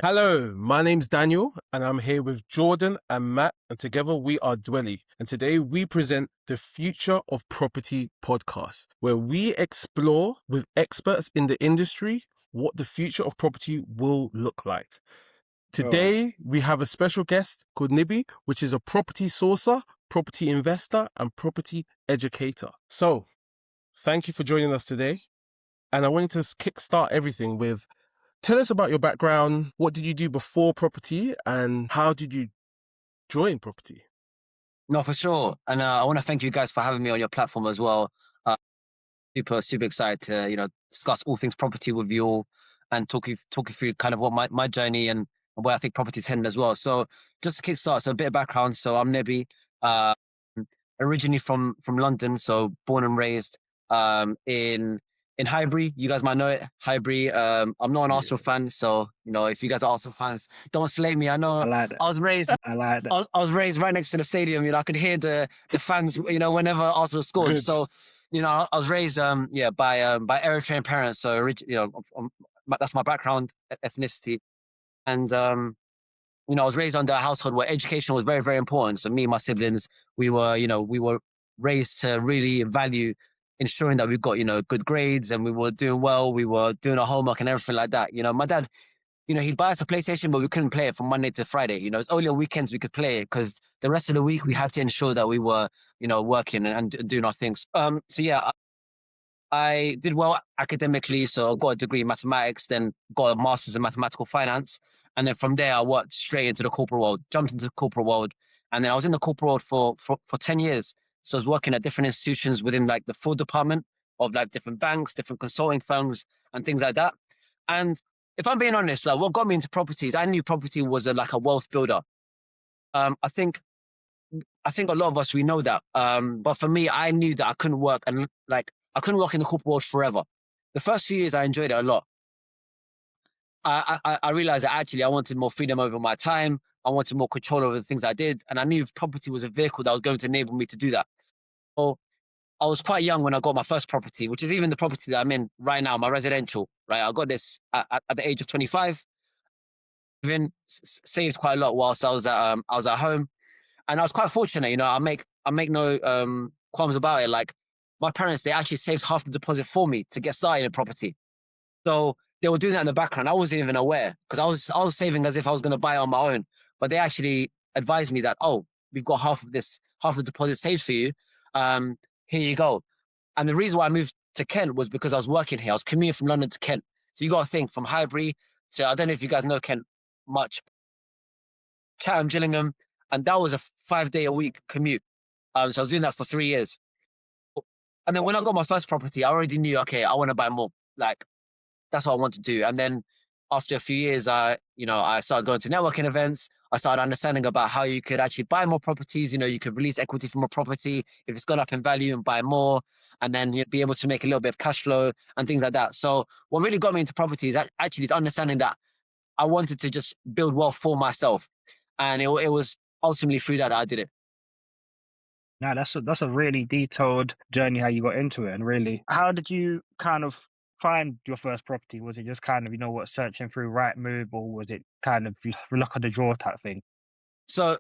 Hello, my name's Daniel, and I'm here with Jordan and Matt, and together we are Dwlly. And today we present the Future of Property podcast, where we explore with experts in the industry what the future of property will look like. Sure. Today we have a special guest called Nibby, which is a property sourcer, property investor, and property educator. So, thank you for joining us today. And I wanted to kickstart everything with tell us about your background. What did you do before property and how did you join property? No, for sure. And I want to thank you guys for having me on your platform as well. Super excited to, discuss all things property with you all and talk you through kind of what my journey and where I think property is heading as well. So just to kickstart, so a bit of background. So I'm Nebi, uh, originally from London, so born and raised in Highbury. You guys might know it, Highbury. I'm not an Yeah. Arsenal fan, so if you guys are Arsenal fans, don't slay me. I I know like that. I was raised I like that. I was raised right next to the stadium. I could hear the fans. Whenever Arsenal scored. Good. So, I was raised by Eritrean parents. So, that's my background, ethnicity, and I was raised under a household where education was very very important. So, me and my siblings, we were raised to really value ensuring that we got good grades and we were doing well. We were doing our homework and everything like that. My dad he'd buy us a PlayStation, but we couldn't play it from Monday to Friday. It's only on weekends we could play it because the rest of the week we had to ensure that we were, working and doing our things. So yeah, I did well academically, so I got a degree in mathematics, then got a master's in mathematical finance, and then from there I worked straight into the corporate world, jumped into the corporate world, and then I was in the corporate world for 10 years. So I was working at different institutions within like the fraud department of like different banks, different consulting firms, and things like that. And if I'm being honest, like what got me into properties, I knew property was like a wealth builder. I think a lot of us we know that. But for me, I knew that I couldn't work and like I couldn't work in the corporate world forever. The first few years, I enjoyed it a lot. I realized that actually I wanted more freedom over my time. I wanted more control over the things I did, and I knew property was a vehicle that was going to enable me to do that. So I was quite young when I got my first property, which is even the property that I'm in right now, my residential. Right, I got this at the age of 25. Even saved quite a lot whilst I was at home, and I was quite fortunate. I make no qualms about it. Like my parents, they actually saved half the deposit for me to get started in property. So they were doing that in the background. I wasn't even aware because I was saving as if I was going to buy it on my own. But they actually advised me that, oh, we've got half the deposit saved for you. Um, Here you go. And the reason why I moved to Kent was because I was working here. I was commuting from London to Kent. So you got to think from Highbury to, I don't know if you guys know Kent much, Chatham, Gillingham, and that was a 5 day a week commute. So I was doing that for 3 years. And then when I got my first property, I already knew, okay, I want to buy more. Like that's what I want to do. And then after a few years, I started going to networking events. I started understanding about how you could actually buy more properties. You could release equity from a property if it's gone up in value and buy more, and then you'd be able to make a little bit of cash flow and things like that. So what really got me into property is actually is understanding that I wanted to just build wealth for myself, and it was ultimately through that I did it. Now that's a really detailed journey how you got into it, and really, how did you kind of find your first property? Was it just kind of searching through Rightmove, or was it kind of luck of the draw type thing? So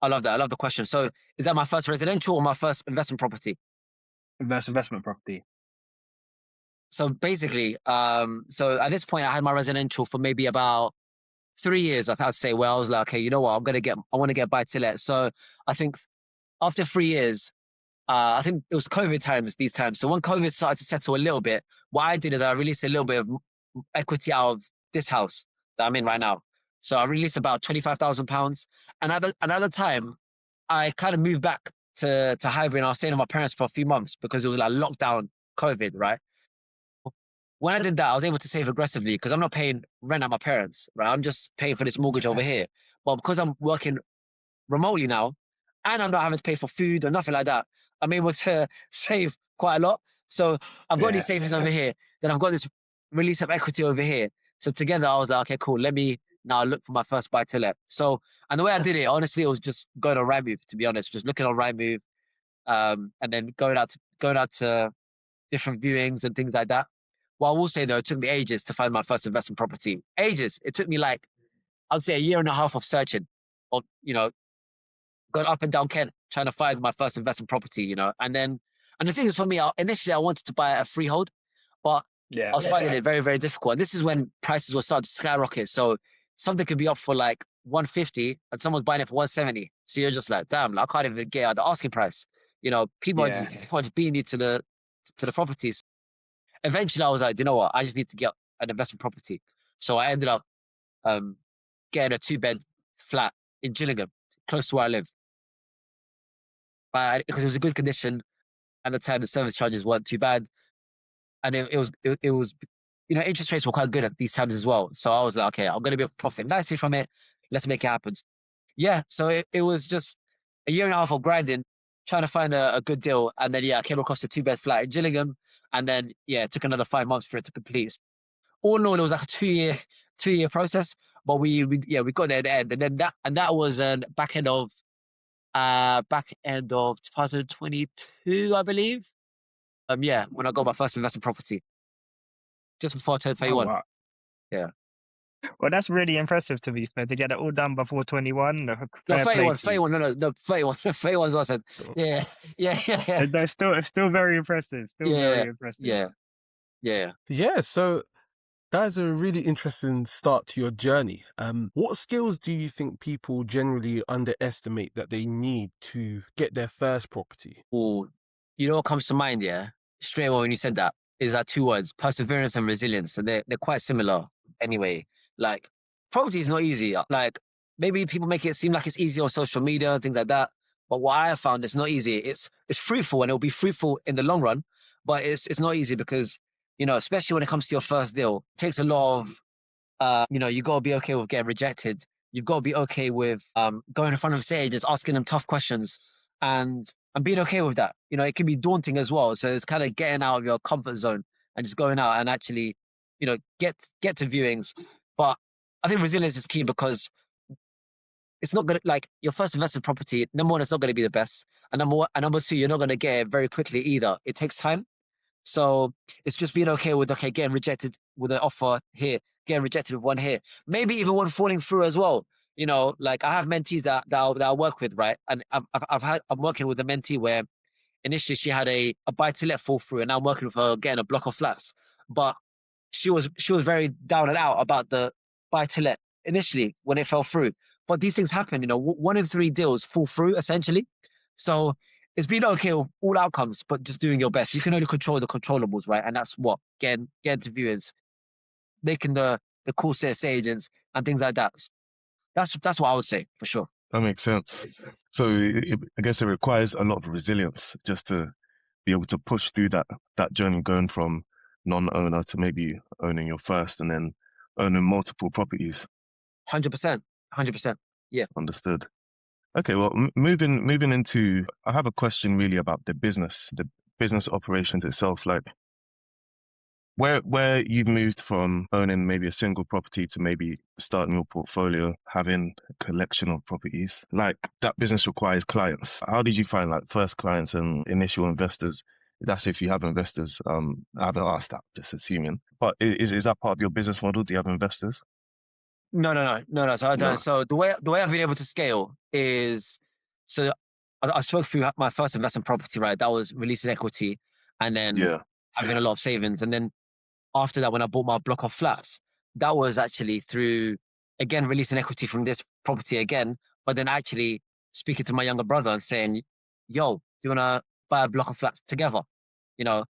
I love that. I love the question. So is that my first residential or my first investment property? Investment property. So basically, so at this point, I had my residential for maybe about 3 years. I'd say where I was like, okay, you know what, I want to get buy to let. So I think after 3 years, I think it was COVID times these times. So when COVID started to settle a little bit, what I did is I released a little bit of equity out of this house that I'm in right now. So I released about £25,000, and at the time, I kind of moved back to Highbury, and I was staying with my parents for a few months because it was like lockdown, COVID, right? When I did that, I was able to save aggressively because I'm not paying rent at my parents, right? I'm just paying for this mortgage over here. But because I'm working remotely now, and I'm not having to pay for food or nothing like that, I'm able to save quite a lot. So I've got these Yeah. savings over here, then I've got this release of equity over here. So together, I was like, okay, cool. Let me now look for my first buy to let. So, and the way I did it, honestly, it was just going on Rightmove. To be honest, just looking on Rightmove, and then going out to different viewings and things like that. Well, I will say though, it took me ages to find my first investment property. Ages. It took me like I'd say a year and a half of searching, of going up and down Kent trying to find my first investment property. And the thing is, for me, initially I wanted to buy a freehold, but Yeah. I was finding it very, very difficult. And this is when prices were starting to skyrocket. So something could be up for like 150 and someone's buying it for 170. So you're just like, damn, I can't even get out the asking price. People Yeah. are just beating you to the properties. Eventually I was like, you know what? I just need to get an investment property. So I ended up getting a 2-bed flat in Gillingham, close to where I live. Because it was a good condition. At the time, the service charges weren't too bad. And it was, interest rates were quite good at these times as well. So I was like, okay, I'm going to be able to profit nicely from it. Let's make it happen. Yeah. So it was just a year and a half of grinding, trying to find a good deal. And then, I came across a 2-bed flat in Gillingham. And then, it took another 5 months for it to complete. All in all, it was like a 2-year process. But we got there at the end. And that was back end of 2022, I believe. When I got my first investment property, just before I turned Oh 21. wow. Yeah. Well, that's really impressive to be fair, to get it all done before 21. No, Fair play 31, to you. 31, no, 31, 31 is what I said. Yeah, yeah. No, it's still very impressive. Still very impressive. Yeah. Yeah, so that is a really interesting start to your journey. What skills do you think people generally underestimate that they need to get their first property? Or, what comes to mind, straight away when you said that, is that 2 words, perseverance and resilience. And they're quite similar anyway. Like, property is not easy. Like, maybe people make it seem like it's easy on social media and things like that. But what I have found, it's not easy. It's fruitful, and it'll be fruitful in the long run. But it's not easy because, especially when it comes to your first deal, it takes a lot of you got to be okay with getting rejected. You've got to be okay with going in front of estate agents, asking them tough questions, and being okay with that. It can be daunting as well. So it's kind of getting out of your comfort zone and just going out and actually, get to viewings. But I think resilience is key because it's not gonna, like, your first investment property. Number one, it's not going to be the best, and number two, you're not going to get it very quickly either. It takes time. So it's just being okay with getting rejected with an offer here, getting rejected with one here, maybe even one falling through as well. Like, I have mentees that I work with, right? And I'm working with a mentee where initially she had a buy to let fall through, and now I'm working with her getting a block of flats. But she was very down and out about the buy to let initially when it fell through. But these things happen, 1 in 3 deals fall through essentially. So it's being okay with all outcomes, but just doing your best. You can only control the controllables, right? And that's what getting to viewers, making the call sales agents and things like that. That's what I would say for sure. That makes sense. So I guess it requires a lot of resilience just to be able to push through that journey, going from non-owner to maybe owning your first and then owning multiple properties. 100%. Yeah. Understood. Okay, well, moving into, I have a question really about the business operations itself. Like, where you've moved from owning maybe a single property to maybe starting your portfolio, having a collection of properties, like, that business requires clients. How did you find, like, first clients and initial investors? That's if you have investors. I haven't asked that, just assuming. But is that part of your business model? Do you have investors? No. So I don't. No. So the way I've been able to scale is, so I spoke through my first investment property, right? That was releasing equity and then having a lot of savings. And then after that, when I bought my block of flats, that was actually through, again, releasing equity from this property again, but then actually speaking to my younger brother and saying, yo, do you want to buy a block of flats together? Because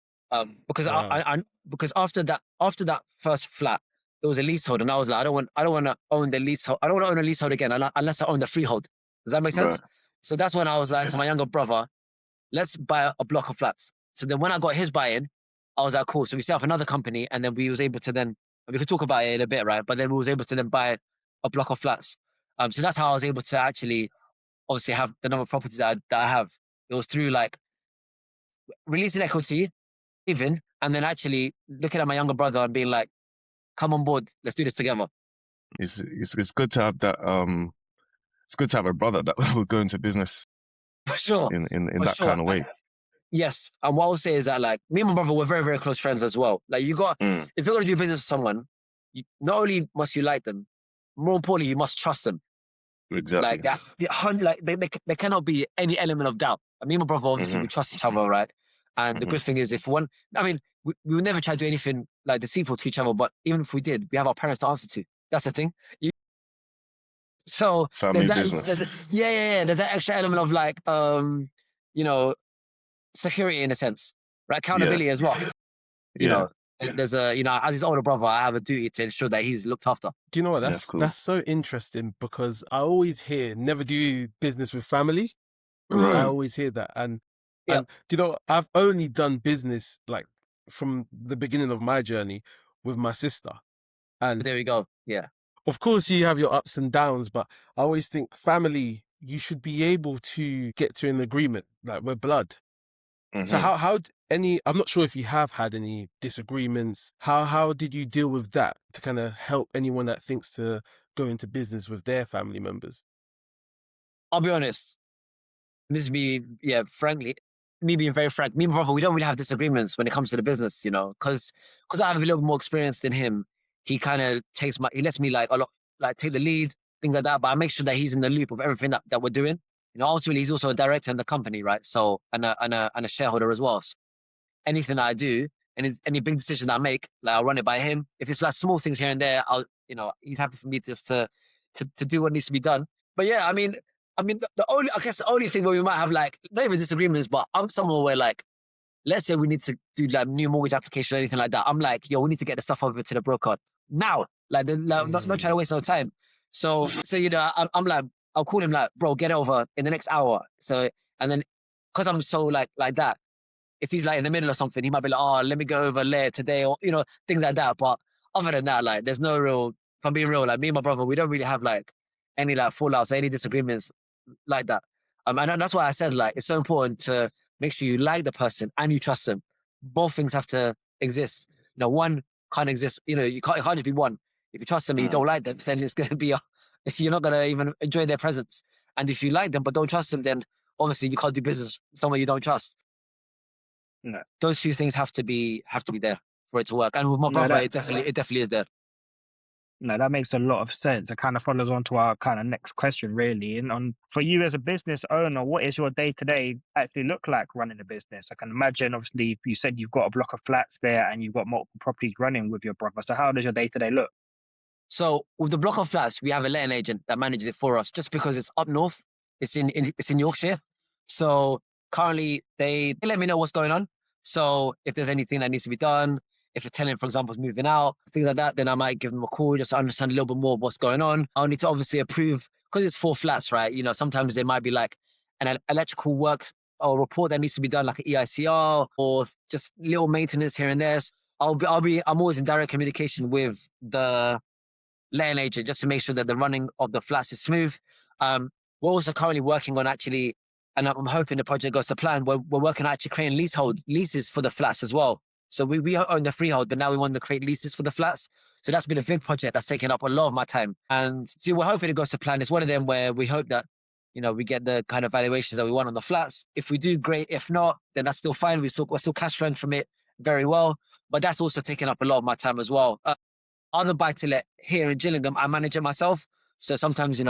Wow. because after that first flat, it was a leasehold, and I was like, I don't want to own the leasehold. I don't want to own a leasehold again unless I own the freehold. Does that make sense? Right. So that's when I was like to my younger brother, let's buy a block of flats. So then when I got his buy-in, I was like, cool. So we set up another company, and then we was able to then, we could talk about it in a bit, right? But then we was able to then buy a block of flats. So that's how I was able to actually, obviously, have the number of properties that I have. It was through, like, releasing equity, even, and then actually looking at my younger brother and being like, come on board, let's do this together. It's good to have that. It's good to have a brother that will go into business For sure. in For that sure. kind of way. Yes. And what I'll say is that, like, me and my brother were very, very close friends as well. Like, if you're going to do business with someone, not only must you like them, more importantly, you must trust them. Exactly. Like that, there cannot be any element of doubt. I mean, my brother, obviously, we trust each other, right? And the good thing is, if one, I mean, we would never try to do anything like deceitful to each other. But even if we did, we have our parents to answer to. That's the thing. So Family there's business. there's that extra element of like, you know, security in a sense, right? Accountability as well. You Yeah. know, there's a, as his older brother, I have a duty to ensure that he's looked after. Do you know what? That's cool. That's so interesting, because I always hear never do business with family. Right. I always hear that, and Yeah. and do you know, I've only done business like from the beginning of my journey with my sister, and There we go. Yeah. of course you have your ups and downs, but I always think family, you should be able to get to an agreement, like we're blood. So I'm not sure if you have had any disagreements. How did you deal with that to kind of help anyone that thinks to go into business with their family members? I'll be honest. This is me, frankly, me being very frank. Me and my brother, we don't really have disagreements when it comes to the business, because I have a little bit more experience than him. He kind of he lets me like a lot, like take the lead, things like that. But I make sure that he's in the loop of everything that we're doing. Ultimately, he's also a director in the company, right? So and a shareholder as well. So anything that I do, and any big decision I make, like I'll run it by him. If it's like small things here and there, he's happy for me just to do what needs to be done. But yeah, I mean, the only thing where we might have like not even disagreements, but I'm somewhere where like, let's say we need to do like new mortgage application or anything like that. I'm like, yo, we need to get the stuff over to the broker now. Like, not trying to waste no time. So I'm like, I'll call him like, bro, get it over in the next hour. So, and then because I'm so like that, if he's like in the middle of something, he might be like, oh, let me go over there today, or things like that. But other than that, like, there's no real. If I'm being real, like me and my brother, we don't really have like any like fallouts or any disagreements like that. And that's why I said like it's so important to make sure you like the person and you trust them. Both things have to exist. One can't exist. It can't just be one. If you trust them and you don't like them, then it's gonna be you're not gonna even enjoy their presence. And if you like them but don't trust them, then obviously you can't do business with someone you don't trust. No. Those two things have to be there for it to work. And with my brother, it definitely is there. No, that makes a lot of sense. It kind of follows on to our kind of next question, really. And for you as a business owner, what is your day-to-day actually look like running a business? I can imagine, obviously, if you said you've got a block of flats there and you've got multiple properties running with your brother. So how does your day-to-day look? So with the block of flats, we have a letting agent that manages it for us. Just because it's up north, it's in Yorkshire. So currently, they let me know what's going on. So if there's anything that needs to be done, if a tenant, for example, is moving out, things like that, then I might give them a call just to understand a little bit more of what's going on. I'll need to obviously approve, because it's 4 flats, right? Sometimes there might be like an electrical works or report that needs to be done, like an EICR or just little maintenance here and there. So I'm always in direct communication with the letting agent just to make sure that the running of the flats is smooth. We're also currently working on actually, and I'm hoping the project goes to plan. We're working on actually creating leases for the flats as well. So we own the freehold, but now we want to create leases for the flats. So that's been a big project that's taken up a lot of my time. And so we're hoping it goes to plan. It's one of them where we hope that, we get the kind of valuations that we want on the flats. If we do, great. If not, then that's still fine. We're still cash flowing from it very well. But that's also taken up a lot of my time as well. Other buy-to-let here in Gillingham, I manage it myself. So sometimes,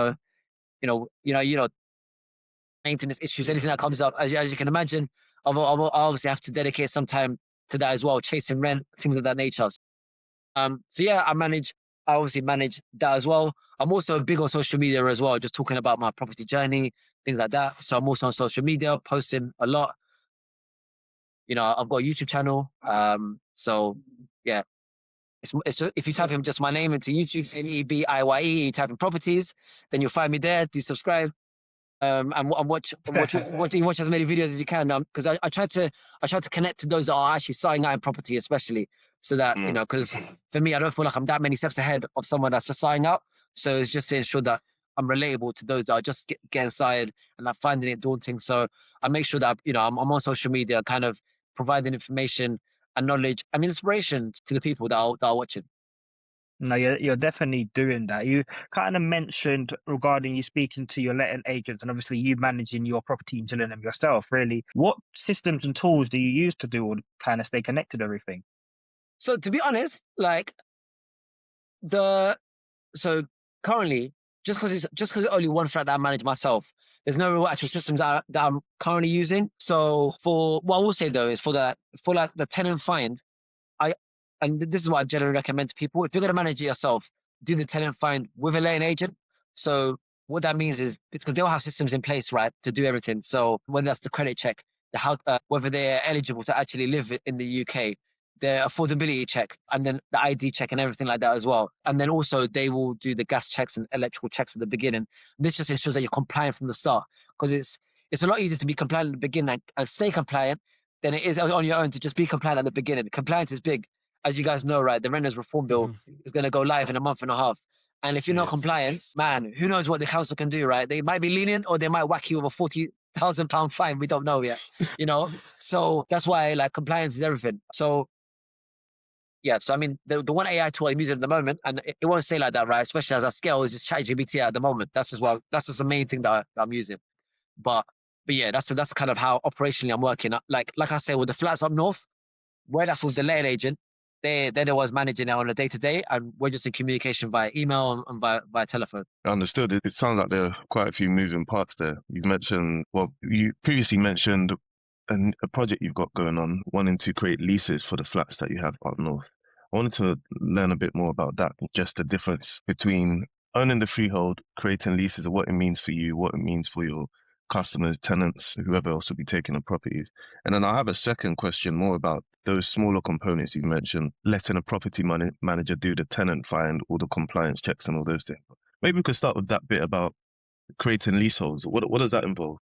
maintenance issues, anything that comes up, as you can imagine, I obviously have to dedicate some time to that as well, chasing rent, things of that nature. So yeah, I obviously manage that as well. I'm also big on social media as well, just talking about my property journey, things like that. So I'm also on social media, posting a lot. I've got a YouTube channel. So yeah, it's just, if you type in just my name into YouTube, NEBIYE, you type in properties, then you'll find me there. Do subscribe. And watch as many videos as you can. Because I try to connect to those that are actually starting out in property, especially, so that because for me, I don't feel like I'm that many steps ahead of someone that's just starting out. So it's just to ensure that I'm relatable to those that are just getting started and like finding it daunting. So I make sure that I'm on social media, kind of providing information and knowledge and inspiration to the people that are watching. No, you're definitely doing that. You kind of mentioned regarding you speaking to your letting agents and obviously you managing your property in Gillingham yourself, really. What systems and tools do you use to do all kind of stay connected to everything? So to be honest, like so currently, just because it's only one flat that I manage myself, there's no real actual systems that I'm currently using. So for what I will say though is for like the tenant find, and this is what I generally recommend to people. If you're going to manage it yourself, do the tenant find with a letting agent. So what that means is because they'll have systems in place, right, to do everything. So whether that's the credit check, whether they're eligible to actually live in the UK, their affordability check, and then the ID check and everything like that as well. And then also they will do the gas checks and electrical checks at the beginning. This just ensures that you're compliant from the start, because it's a lot easier to be compliant at the beginning and stay compliant than it is on your own to just be compliant at the beginning. Compliance is big. As you guys know, right, the renters reform bill is going to go live in a month and a half. And if you're not compliant, man, who knows what the council can do, right? They might be lenient or they might whack you with a £40,000 fine. We don't know yet, you know? So that's why like compliance is everything. So yeah, so I mean, the one AI tool I'm using at the moment, and it won't say like that, right? Especially as I scale, is just ChatGPT at the moment. That's just the main thing that I'm using. But yeah, that's kind of how operationally I'm working. Like I say, with the flats up north, where that's with the letting agent, they're the ones managing it on a day-to-day, and we're just in communication via email and via telephone. Understood. It sounds like there are quite a few moving parts there. You previously mentioned a project you've got going on, wanting to create leases for the flats that you have up north. I wanted to learn a bit more about that, just the difference between owning the freehold, creating leases, and what it means for you, what it means for your customers, tenants, whoever else will be taking the properties. And then I have a second question more about those smaller components you've mentioned, letting a property manager do the tenant find, all the compliance checks and all those things. Maybe we could start with that bit about creating leaseholds. What does that involve?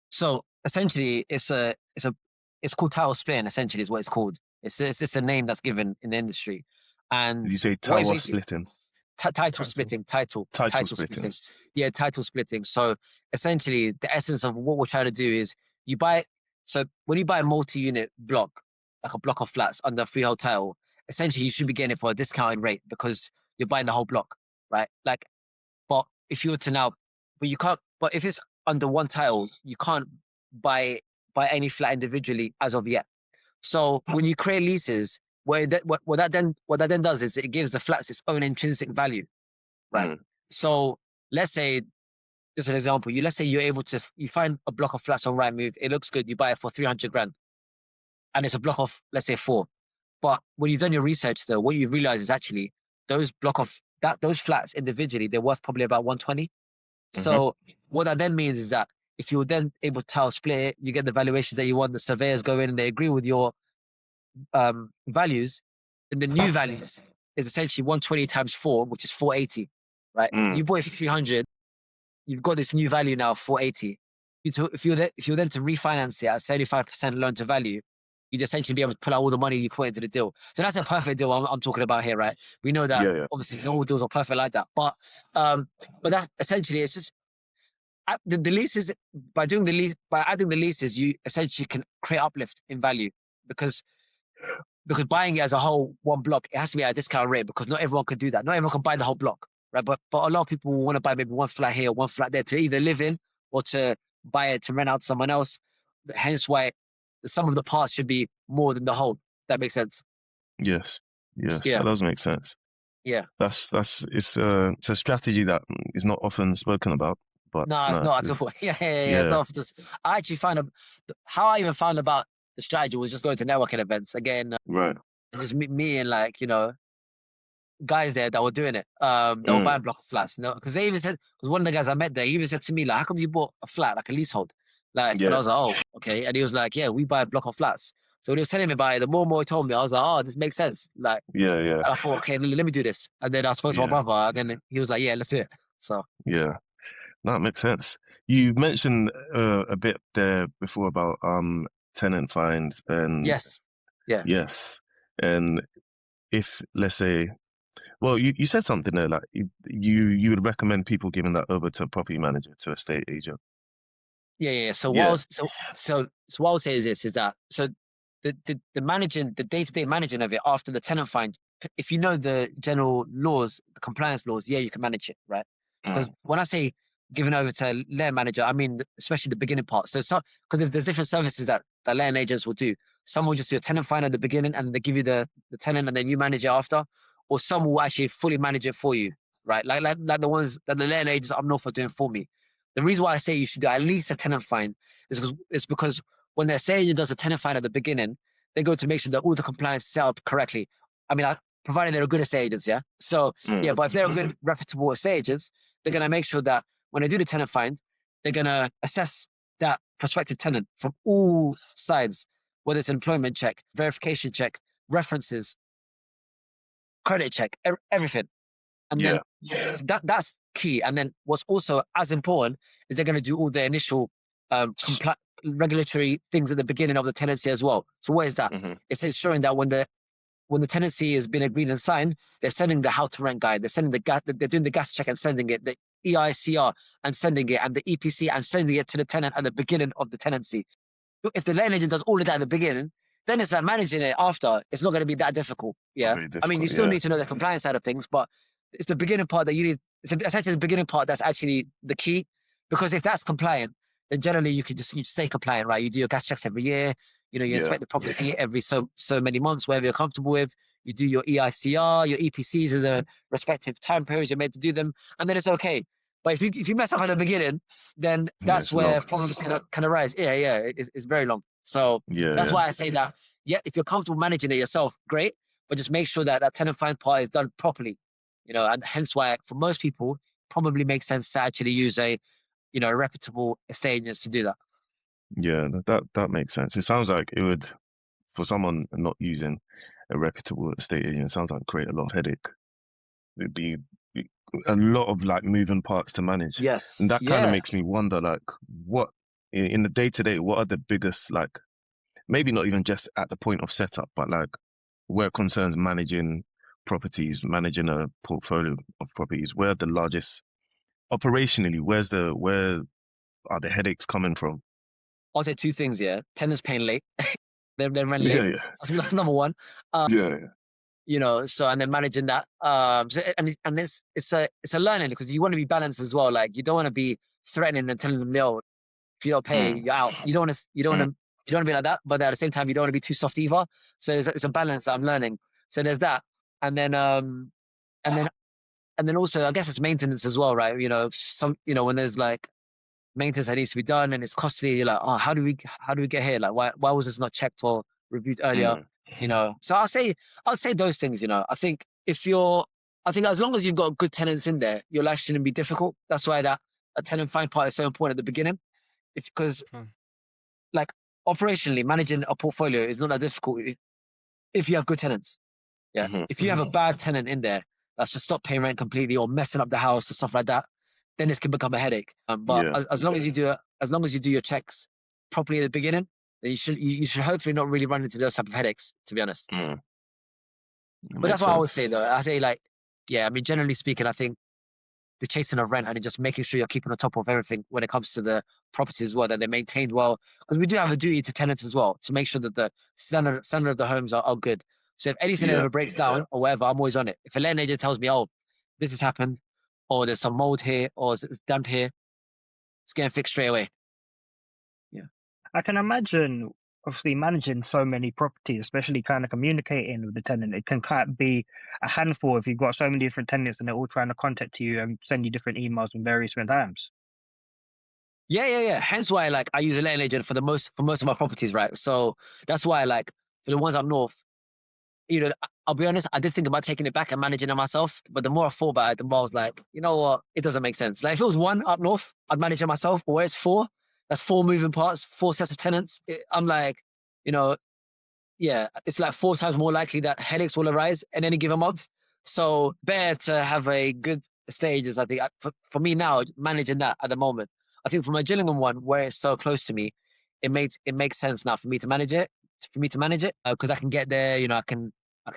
So essentially, it's called title splitting. Essentially, is what it's called. It's a name that's given in the industry. And Did you say tower splitting? Title splitting. Title splitting. Yeah, title splitting. So essentially, the essence of what we're trying to do is so when you buy a multi-unit block, like a block of flats under freehold title, essentially you should be getting it for a discounted rate because you're buying the whole block, right? Like, but if you were to now, but you can't. But if it's under one title, you can't buy any flat individually as of yet. So when you create leases, what that then does is it gives the flats its own intrinsic value, right? Mm. So let's say, just an example, let's say you find a block of flats on Rightmove, it looks good, you buy it for 300 grand, and it's a block of, let's say, 4. But when you've done your research, though, what you realize is actually those flats individually, they're worth probably about 120. So what that then means is that if you're then able to tile split it, you get the valuations that you want, the surveyors go in and they agree with your values, and the new values is essentially 120 times 4, which is 480, right? You bought it for 300, you've got this new value now, 480. If you're then to refinance it at 75% loan to value, you'd essentially be able to pull out all the money you put into the deal. So that's a perfect deal I'm talking about here, right? We know that obviously not all deals are perfect like that, but that's essentially, it's just the leases. By adding the leases, you essentially can create uplift in value because buying it as a whole one block, it has to be at a discount rate because not everyone can do that. Not everyone can buy the whole block, right? But a lot of people will want to buy maybe one flat here, one flat there to either live in or to buy it to rent out to someone else. Hence why the sum of the parts should be more than the whole. If that makes sense. Yes, Yeah. that does make sense. Yeah. It's a strategy that is not often spoken about. But no, it's not at all. Yeah. It's not just. I actually found how I even found about the strategy was just going to networking events again. Right. And just meeting guys there that were doing it. That were buying block of flats. Because they even said, because one of the guys I met there, he even said to me like, "How come you bought a flat like a leasehold?" And I was like, "Oh, okay." And he was like, "Yeah, we buy a block of flats." So when he was telling me about it, the more and more he told me, I was like, "Oh, this makes sense." And I thought, okay, let me do this. And then I spoke to my brother, and then he was like, "Yeah, let's do it." So that makes sense. You mentioned a bit there before about tenant fines and yes, and if let's say, well, you said something there like you would recommend people giving that over to a property manager, to a estate agent. Yeah. So what I would say is this: is that the day-to-day managing of it after the tenant find, if you know the general laws, the compliance laws, you can manage it, right? Because when I say giving over to a land manager, I mean especially the beginning part. So because there's different services that land agents will do. Some will just do a tenant find at the beginning and they give you the tenant and then you manage it after, or some will actually fully manage it for you, right? Like the ones that the letting agents up north are doing for me. The reason why I say you should do at least a tenant find is because when the estate agent does a tenant find at the beginning, they go to make sure that all the compliance is set up correctly. I mean, provided they're good estate agents, yeah. So yeah, but if they're good, reputable estate agents, they're gonna make sure that when they do the tenant find, they're gonna assess that prospective tenant from all sides, whether it's an employment check, verification check, references, credit check, everything. And then so that's key. And then what's also as important is they're going to do all the initial regulatory things at the beginning of the tenancy as well. So what is that? It's ensuring that when the tenancy has been agreed and signed, they're sending the how to rent guide, they're sending they're doing the gas check and sending it, the EICR and sending it, and the EPC and sending it to the tenant at the beginning of the tenancy. If the letting agent does all of that at the beginning, then it's like managing it after. It's not going to be that difficult. Yeah. I mean, you still need to know the compliance side of things, but it's the beginning part that you need. It's essentially the beginning part that's actually the key. Because if that's compliant, then generally you just stay compliant, right? You do your gas checks every year. You know, you inspect the property every so many months, wherever you're comfortable with. You do your EICR, your EPCs in the respective time periods you're meant to do them, and then it's okay. But if you mess up at the beginning, then that's where problems can arise. It's very long. So that's why I say that. Yeah, if you're comfortable managing it yourself, great. But just make sure that that tenant find part is done properly. You know, and hence why for most people probably makes sense to actually use a reputable estate agent to do that. Yeah, that makes sense. It sounds like it would, for someone not using a reputable estate agent, it sounds like create a lot of headache. It'd be a lot of like moving parts to manage. Yes. And that kind of makes me wonder, like, what in the day to day, what are the biggest, like, maybe not even just at the point of setup, but like where it concerns managing properties, managing a portfolio of properties, where are the largest operationally, where are the headaches coming from? I'll say two things. Yeah, tenants paying late. they're running late. Yeah, That's number one. yeah. You know, so and then managing that. So, and it's a learning because you want to be balanced as well. Like you don't want to be threatening and telling them no, if you don't pay, you're out. You don't want to be like that, but at the same time, you don't want to be too soft either. So it's a balance that I'm learning. So there's that, and then and then also I guess it's maintenance as well, right? You know, when there's like maintenance that needs to be done and it's costly, you're like, oh, how do we get here? Like why was this not checked or reviewed earlier? You know, so I'll say those things. You know, I think as long as you've got good tenants in there, your life shouldn't be difficult. That's why that a tenant find part is so important at the beginning. Because like operationally managing a portfolio is not that difficult if you have good tenants. Yeah. If you have a bad tenant in there that's just stopped paying rent completely or messing up the house or stuff like that, then this can become a headache. But as long as you do your checks properly at the beginning, then you should hopefully not really run into those type of headaches, to be honest. But that's what I would say though. I say like, yeah, I mean generally speaking, I think the chasing of rent and just making sure you're keeping on top of everything when it comes to the properties as well, that they're maintained well. Because we do have a duty to tenants as well to make sure that the standard of the homes are good. So if anything ever breaks down or whatever, I'm always on it. If a letting agent tells me, oh, this has happened, or there's some mold here, or it's damp here, it's getting fixed straight away. Yeah. I can imagine, obviously, managing so many properties, especially kind of communicating with the tenant, it can kind of be a handful if you've got so many different tenants and they're all trying to contact you and send you different emails from various different times. Yeah. Hence why like I use a letting agent for most of my properties, right? So that's why like for the ones up north, you know, I'll be honest, I did think about taking it back and managing it myself, but the more I thought about it, the more I was like, you know what, it doesn't make sense. Like if it was one up north, I'd manage it myself, but where it's four, that's four moving parts, four sets of tenants. I'm like, you know, yeah, it's like 4 times more likely that headaches will arise in any given month. So better to have a good stages. I think for me now, managing that at the moment, I think for my Gillingham one, where it's so close to me, it makes sense now for me to manage it. Because I can get there. You know, I can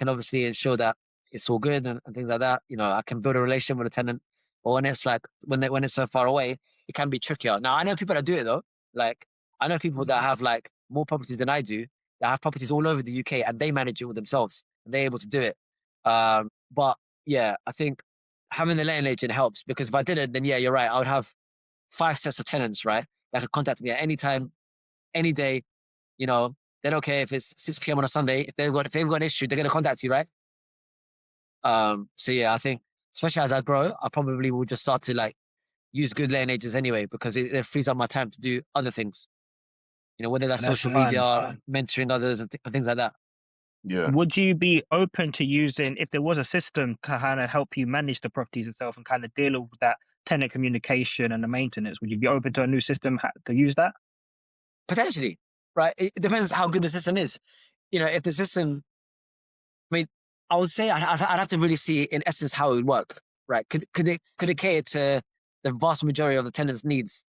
obviously ensure that it's all good and things like that. You know, I can build a relation with a tenant. But when it's like when it's so far away, it can be trickier. Now I know people that do it though. Like I know people that have like more properties than I do, that have properties all over the UK and they manage it all themselves and they're able to do it. But yeah, I think having the letting agent helps because if I didn't, then yeah, you're right. I would have 5 sets of tenants, right? That could contact me at any time, any day. You know, they don't care if it's 6 p.m. on a Sunday. If they've got an issue, they're gonna contact you, right? So yeah, I think especially as I grow, I probably will just start to like use good letting agents anyway, because it frees up my time to do other things. You know, whether that's And that's social fine. media, mentoring others, and things like that. Yeah. Would you be open to using, if there was a system to kind of help you manage the properties itself and kind of deal with that tenant communication and the maintenance? Would you be open to a new system to use that? Potentially, right? It depends how good the system is. You know, if the system, I mean, I would say I'd have to really see in essence how it would work, right? Could it cater to the vast majority of the tenant's needs?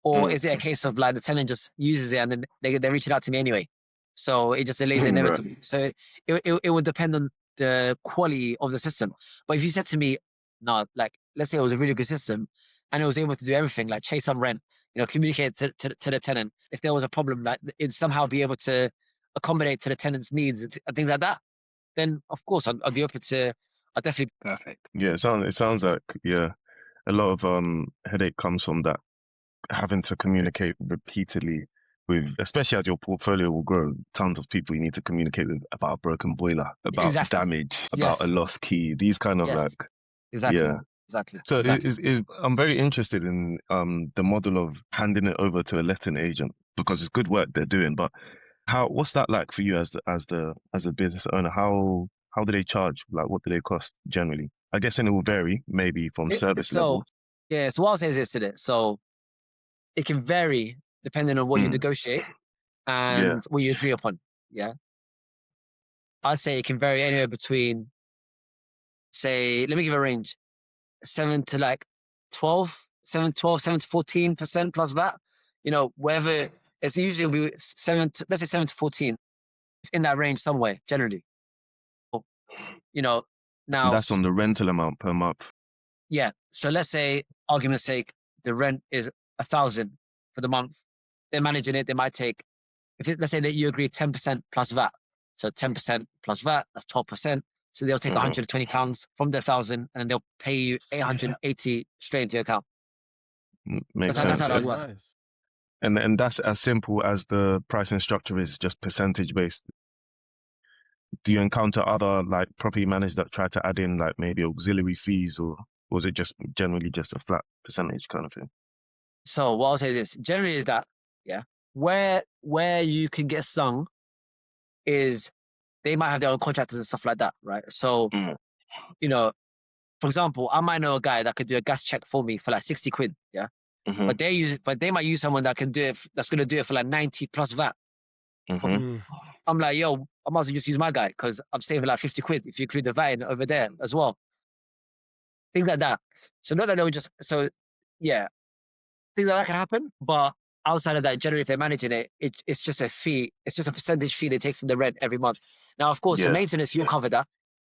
Or is it a case of like the tenant just uses it and then they're reaching out to me anyway? So it just delays it Right. inevitably. So it would depend on the quality of the system. But if you said to me, no, like let's say it was a really good system and it was able to do everything, like chase on rent, you know, communicate to the tenant. If there was a problem, like it'd somehow be able to accommodate to the tenant's needs and things like that, then of course I'd be open to. I definitely. Perfect. Yeah, it sounds like a lot of headache comes from that, having to communicate repeatedly with, especially as your portfolio will grow, tons of people you need to communicate with about a broken boiler, about Exactly. damage, about a Yes. lost key, these kind of Yes. like, Exactly. yeah. Exactly. So Exactly. I'm very interested in the model of handing it over to a letting agent, because it's good work they're doing. But what's that like for you as a business owner? How do they charge? Like, what do they cost generally? I guess, and it will vary maybe from service level. Yeah, so what I'll say is this to it. So it can vary depending on what you negotiate and what you agree upon. Yeah. I'd say it can vary anywhere between, say, let me give a range, 7 to like 12, 7 to 14% plus that. You know, whether it's usually be let's say 7 to 14. It's in that range somewhere, generally. You know, And now, that's on the rental amount per month. yeah. So let's say, argument's sake, the rent is 1,000 for the month. They're managing it. They might take, let's say that you agree 10% plus VAT. So 10% plus VAT, that's 12%. So they'll take £120 from the 1,000 and they'll pay you 880 straight into your account. Makes That's sense. how that would work. Nice. And that's as simple as the pricing structure is, just percentage based. Do you encounter other like property managers that try to add in like maybe auxiliary fees, or was it just generally just a flat percentage kind of thing? So what I'll say is this, generally is that, yeah, where you can get stung is they might have their own contractors and stuff like that, right? So, you know, for example, I might know a guy that could do a gas check for me for like 60 quid, yeah? But they might use someone that can do it, that's going to do it for like 90 plus VAT. I'm like, yo, I might as well just use my guy because I'm saving like 50 quid if you include the VAT in over there as well. Things like that. So not that they would just, so yeah, things like that can happen. But outside of that, generally, if they're managing it, it's just a fee. It's just a percentage fee they take from the rent every month. Now, of course, the maintenance, you'll cover that.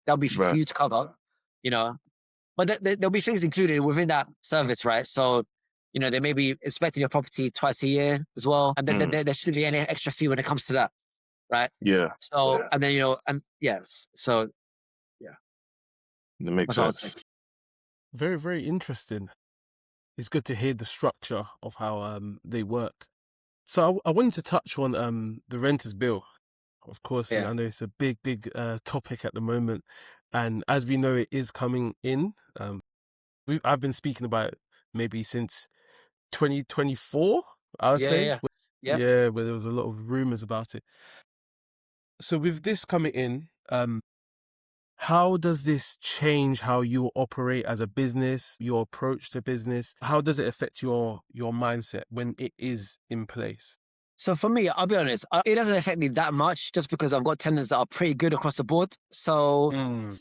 That'll be for you to cover, you know. But there'll be things included within that service, right? So, you know, they may be inspecting your property twice a year as well. And then there shouldn't be any extra fee when it comes to that, right? Yeah. So, and then, you know, and yes. So, yeah. That makes That's what I would say. sense. Very, very interesting. It's good to hear the structure of how they work. So I wanted to touch on the renters bill. Of course, Yeah. I know it's a big, big topic at the moment, and as we know, it is coming in. I've been speaking about it maybe since 2024. I would say, Yeah. yeah, where there was a lot of rumors about it. So with this coming in, how does this change how you operate as a business, your approach to business? How does it affect your mindset when it is in place? So for me, I'll be honest, it doesn't affect me that much just because I've got tenants that are pretty good across the board. So,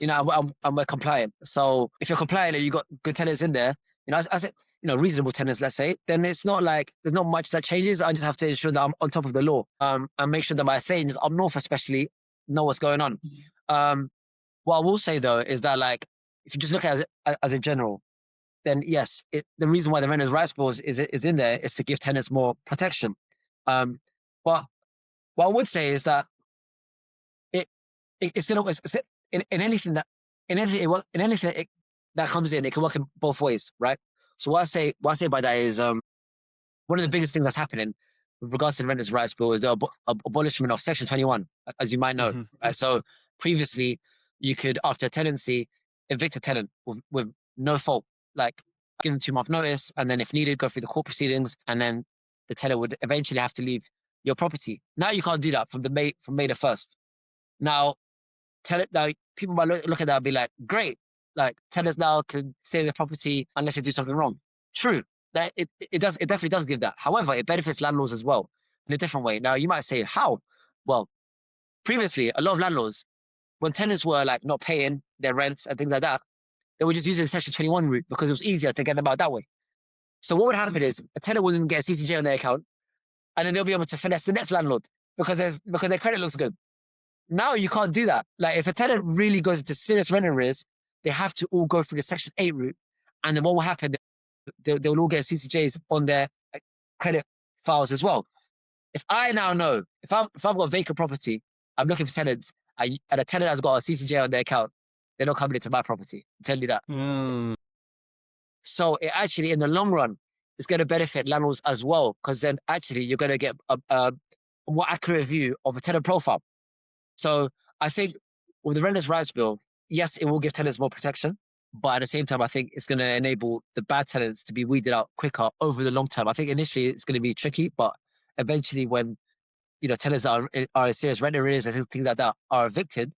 you know, I'm compliant. So if you're compliant and you've got good tenants in there, you know, I said, you know, reasonable tenants, let's say, then it's not like there's not much that changes. I just have to ensure that I'm on top of the law and make sure that my assailants up north especially know what's going on. What I will say though is that like, if you just look at it as a general, then yes, the reason why the renters' rights clause is in there is to give tenants more protection. But what I would say is that it's in anything that that comes in, it can work in both ways, right? So what I say by that is one of the biggest things that's happening with regards to the renters' rights bill is the abolishment of Section 21, as you might know. Right? So previously, you could, after a tenancy, evict a tenant with no fault, like give them 2-month notice, and then if needed, go through the court proceedings, and then the tenant would eventually have to leave your property. Now you can't do that from May the 1st. Now, people might look at that and be like, great, like tenants now can stay in the property unless they do something wrong. True, that it definitely does give that. However, it benefits landlords as well in a different way. Now you might say, how? Well, previously, a lot of landlords, when tenants were like not paying their rents and things like that, they were just using the Section 21 route because it was easier to get them out that way. So what would happen is a tenant wouldn't get a CCJ on their account, and then they'll be able to finesse the next landlord because their credit looks good. Now you can't do that. Like if a tenant really goes into serious rent arrears, they have to all go through the Section 8 route, and then what will happen? They'll all get CCJs on their credit files as well. If I now know if I've got vacant property, I'm looking for tenants, and a tenant has got a CCJ on their account, they're not coming into my property. I'm telling you that. So it actually, in the long run, it's going to benefit landlords as well, because then actually you're going to get a more accurate view of a tenant profile. So I think with the Renters' Rights Bill, yes, it will give tenants more protection, but at the same time, I think it's going to enable the bad tenants to be weeded out quicker over the long term. I think initially it's going to be tricky, but eventually when tenants are in serious rent arrears and things like that are evicted,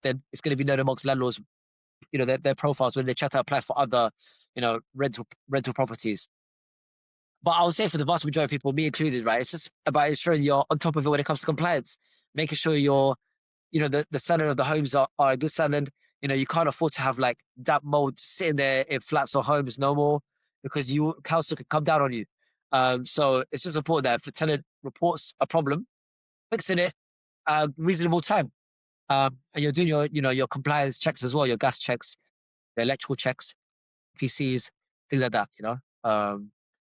then it's going to be known amongst landlords, their profiles when they try to apply for other, rental properties. But I would say for the vast majority of people, me included, right, it's just about ensuring you're on top of it when it comes to compliance, making sure you're, the standard of the homes are a good standard. You can't afford to have like damp mold sitting there in flats or homes no more, because council could come down on you. So it's just important that if a tenant reports a problem, fixing it reasonable time. And you're doing your compliance checks as well, your gas checks, the electrical checks, PCs, things like that.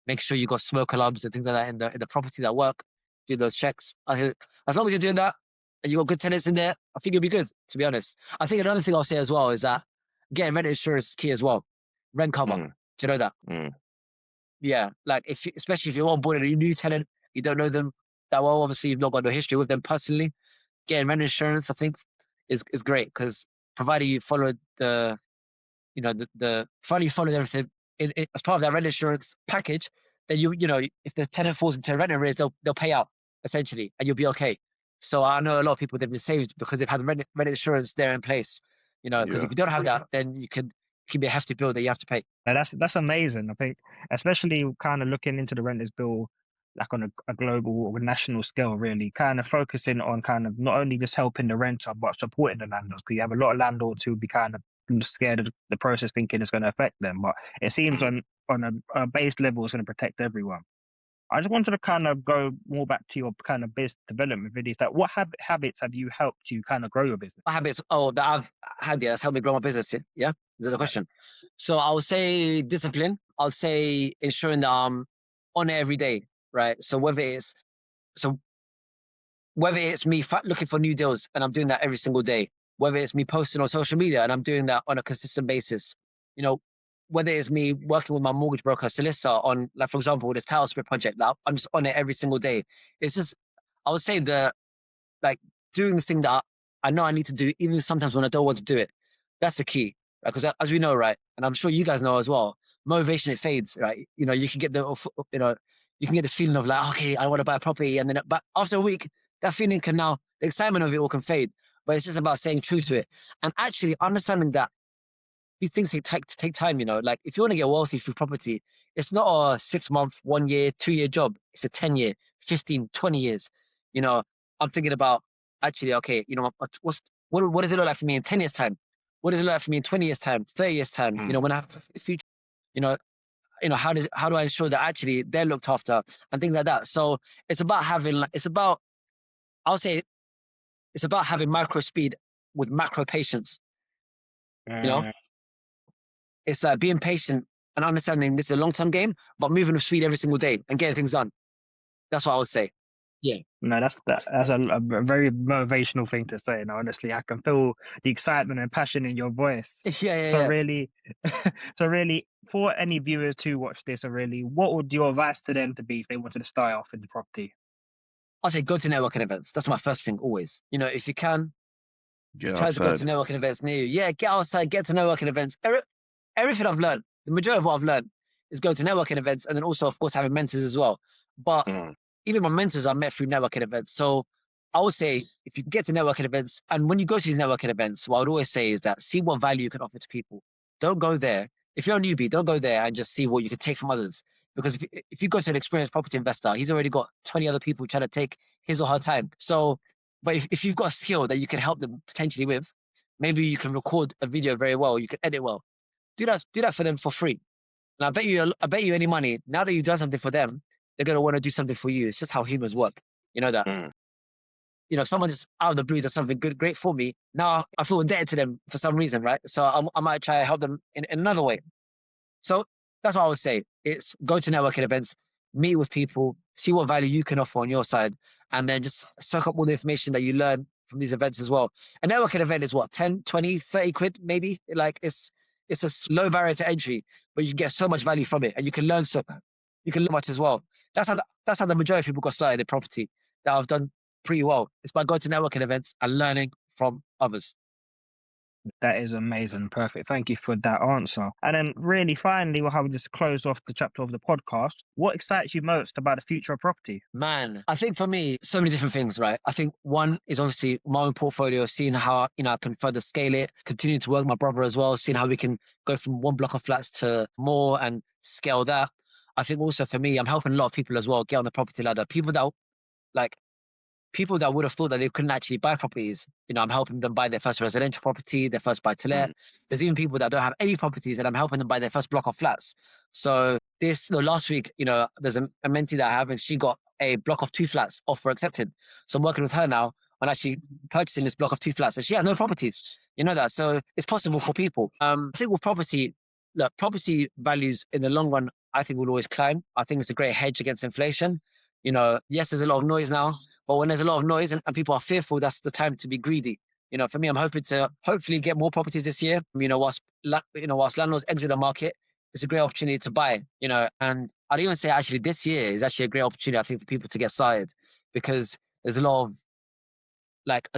Make sure you got smoke alarms and things like that in the property that work. Do those checks. As long as you're doing that and you got good tenants in there, I think you'll be good. To be honest, I think another thing I'll say as well is that getting rent insurance is key as well. Rent cover. Do you know that? Yeah, like especially if you're onboarding a new tenant, you don't know them that well. Obviously, you've not got no history with them personally. Getting rent insurance, I think, is great, because provided you follow provided you follow everything as part of that rent insurance package, then if the tenant falls into rent arrears, they'll pay out essentially, and you'll be okay. So I know a lot of people, they've been saved because they've had rent insurance there in place. Because if you don't have that, then it can be a hefty bill that you have to pay. Now that's amazing. I think, especially kind of looking into the Renters' Bill, like on a global or national scale, really kind of focusing on kind of not only just helping the renter but supporting the landlords. Because you have a lot of landlords who be kind of scared of the process, thinking it's going to affect them. But it seems on a base level, it's going to protect everyone. I just wanted to kind of go more back to your kind of business development videos. Like, what habits have you helped you kind of grow your business? What habits? Oh, that I've had, that's helped me grow my business. Yeah, is that the question? So I would say discipline. I'll say ensuring that I'm on it every day, right? So whether it's me looking for new deals and I'm doing that every single day, whether it's me posting on social media and I'm doing that on a consistent basis, whether it's me working with my mortgage broker solicitor on, like, for example, with this title split project, that I'm just on it every single day. It's just, I would say, doing the thing that I know I need to do, even sometimes when I don't want to do it. That's the key, because as we know, right, and I'm sure you guys know as well, motivation, it fades, right? You can get you can get this feeling of like, okay, I want to buy a property, and then but after a week, that feeling the excitement of it all can fade. But it's just about staying true to it and actually understanding that these things take time. Like if you want to get wealthy through property, it's not a 6-month, 1 year, 2 year job. It's a 10-year, 15, 20 years. I'm thinking about actually, okay, what does it look like for me in 10 years time? What does it look like for me in 20 years time, 30 years time? When I have the future, how do I ensure that actually they're looked after and things like that? So it's about having, I'll say it's about having micro speed with macro patience. It's like being patient and understanding this is a long-term game, but moving with speed every single day and getting things done. That's what I would say. Yeah. No, that's a very motivational thing to say. And honestly, I can feel the excitement and passion in your voice. Yeah. Really, for any viewers to watch this, what would your advice to them to be if they wanted to start off in the property? I'll say go to networking events. That's my first thing always. If you can, Get Try to go to outside. networking events near you. Yeah, get outside, get to networking events. Everything I've learned, the majority of what I've learned is going to networking events, and then also, of course, having mentors as well. But Mm, even my mentors I met through networking events. So I would say if you get to networking events, and when you go to these networking events, what I would always say is that see what value you can offer to people. Don't go there. If you're a newbie, don't go there and just see what you can take from others. Because if you go to an experienced property investor, he's already got 20 other people trying to take his or her time. So, but if you've got a skill that you can help them potentially with, maybe you can record a video very well, you can edit well. Do that for them for free. And I bet you any money, now that you've done something for them, they're gonna want to do something for you. It's just how humans work. You know that. mm. If someone just out of the blue does something good, great for me, now I feel indebted to them for some reason, right? So I might try to help them in another way. So that's what I would say. It's go to networking events, meet with people, see what value you can offer on your side, and then just soak up all the information that you learn from these events as well. A networking event is what, 10, 20, 30 quid maybe? Like it's a low barrier to entry, but you get so much value from it and you can learn much as well. That's how the majority of people got started in property that I've done pretty well. It's by going to networking events and learning from others. That is amazing. Perfect. Thank you for that answer. And then really finally, we'll have just closed off the chapter of the podcast. What excites you most about the future of property? Man, I think for me, so many different things, right? I think one is obviously my own portfolio, seeing how, I can further scale it, continue to work with my brother as well, seeing how we can go from one block of flats to more and scale that. I think also for me, I'm helping a lot of people as well get on the property ladder. Like people that would have thought that they couldn't actually buy properties. I'm helping them buy their first residential property, their first buy to let. Mm. There's even people that don't have any properties and I'm helping them buy their first block of flats. So last week, there's a mentee that I have and she got a block of 2 flats offer accepted. So I'm working with her now on actually purchasing this block of 2 flats and she had no properties. You know that. So it's possible for people. I think with property, look, property values in the long run, I think will always climb. I think it's a great hedge against inflation. Yes, there's a lot of noise now. But when there's a lot of noise and people are fearful, that's the time to be greedy. For me, I'm hoping to hopefully get more properties this year. Whilst landlords exit the market, it's a great opportunity to buy. And I'd even say actually this year is actually a great opportunity, I think, for people to get started because there's a lot of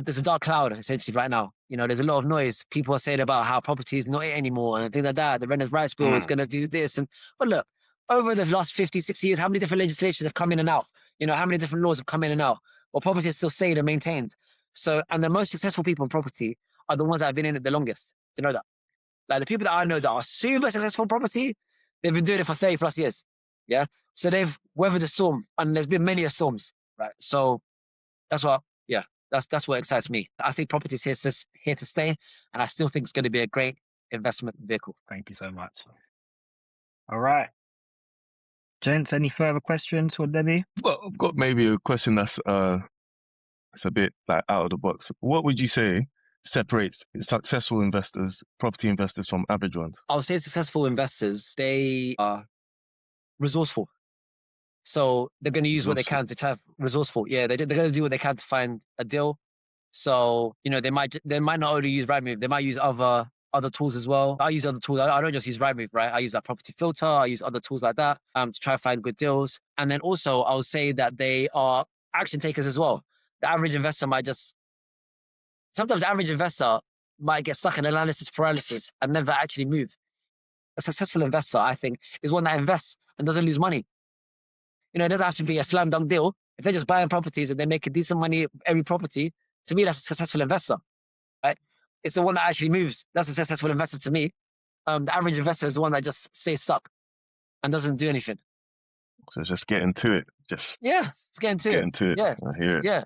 there's a dark cloud essentially right now. There's a lot of noise. People are saying about how property is not it anymore and things like that. The renters' rights bill is going to do this. But look, over the last 50, 60 years, how many different legislations have come in and out? How many different laws have come in and out? Well, property is still stayed and maintained. So, and the most successful people in property are the ones that have been in it the longest. Do you know that? Like the people that I know that are super successful in property, they've been doing it for 30 plus years. Yeah. So they've weathered the storm and there's been many storms, right? So that's yeah, that's what excites me. I think property is here to stay, and I still think it's going to be a great investment vehicle. Thank you so much. All right. Gents, any further questions for Debbie? Well, I've got maybe a question that's it's a bit like out of the box. What would you say separates successful investors, property investors, from average ones? I'll say successful investors, they are resourceful. So they're going to use what they can to try resourceful. Yeah, they're going to do what they can to find a deal. So they might not only use Rightmove, they might use other tools as well. I use other tools. I don't just use Rightmove, right? I use that property filter. I use other tools like that to try to find good deals. And then also I'll say that they are action takers as well. The average investor sometimes the average investor might get stuck in analysis paralysis and never actually move. A successful investor, I think, is one that invests and doesn't lose money. It doesn't have to be a slam dunk deal. If they're just buying properties and they make a decent money every property, to me, that's a successful investor, right? It's the one that actually moves. That's a successful investor to me. The average investor is the one that just stays stuck and doesn't do anything. So just get into it. Just let's get into it. Yeah, I hear it. Yeah.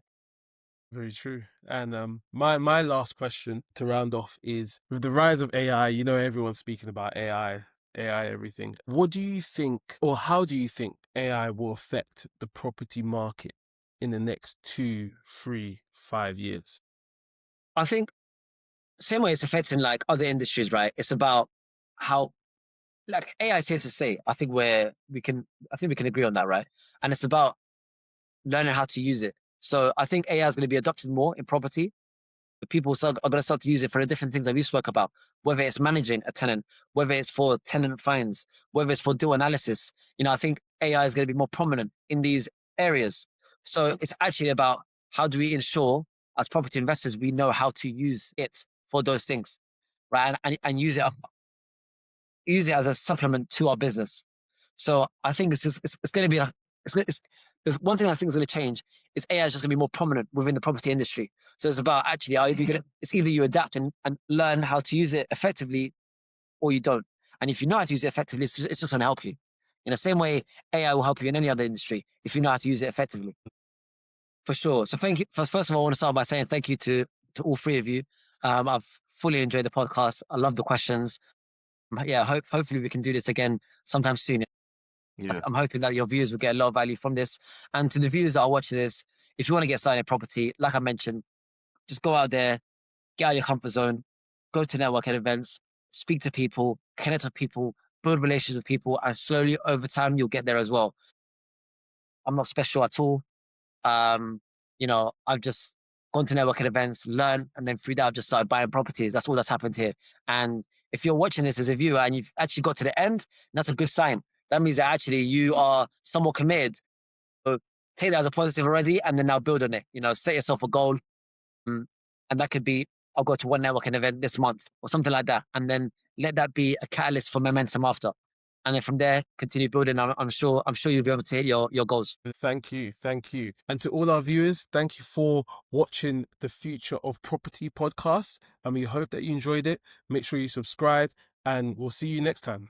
Very true. And my last question to round off is, with the rise of AI, everyone's speaking about AI everything. What do you think, or how do you think AI will affect the property market in the next 2, 3, 5 years? I think same way it's affecting other industries, right? It's about how AI is here to stay. I think we can agree on that, right? And it's about learning how to use it. So I think AI is going to be adopted more in property. People are going to start to use it for the different things that we spoke about, whether it's managing a tenant, whether it's for tenant fines, whether it's for deal analysis. I think AI is going to be more prominent in these areas. So it's actually about how do we ensure as property investors, we know how to use it for those things, right? And use it as a supplement to our business. So I think it's going to be there's one thing I think is going to change is AI is just going to be more prominent within the property industry. So it's about actually, it's either you adapt and learn how to use it effectively, or you don't. And if you know how to use it effectively, it's just going to help you. In the same way, AI will help you in any other industry if you know how to use it effectively. For sure. So thank you. First of all, I want to start by saying thank you to all three of you. I've fully enjoyed the podcast. I love the questions. Yeah, hopefully we can do this again sometime soon. Yeah. I'm hoping that your viewers will get a lot of value from this. And to the viewers that are watching this, if you want to get started in property, like I mentioned, just go out there, get out of your comfort zone, go to networking events, speak to people, connect with people, build relations with people, and slowly over time you'll get there as well. I'm not special at all. I've just gone to networking events, learned, and then through that I've just started buying properties. That's all that's happened here. And if you're watching this as a viewer and you've actually got to the end, that's a good sign. That means that actually you are somewhat committed. So take that as a positive already, and then now build on it. Set yourself a goal, and that could be I'll go to one networking event this month or something like that, and then let that be a catalyst for momentum after. And then from there, continue building. I'm sure you'll be able to hit your goals. Thank you. And to all our viewers, thank you for watching the Future of Property podcast. And we hope that you enjoyed it. Make sure you subscribe, and we'll see you next time.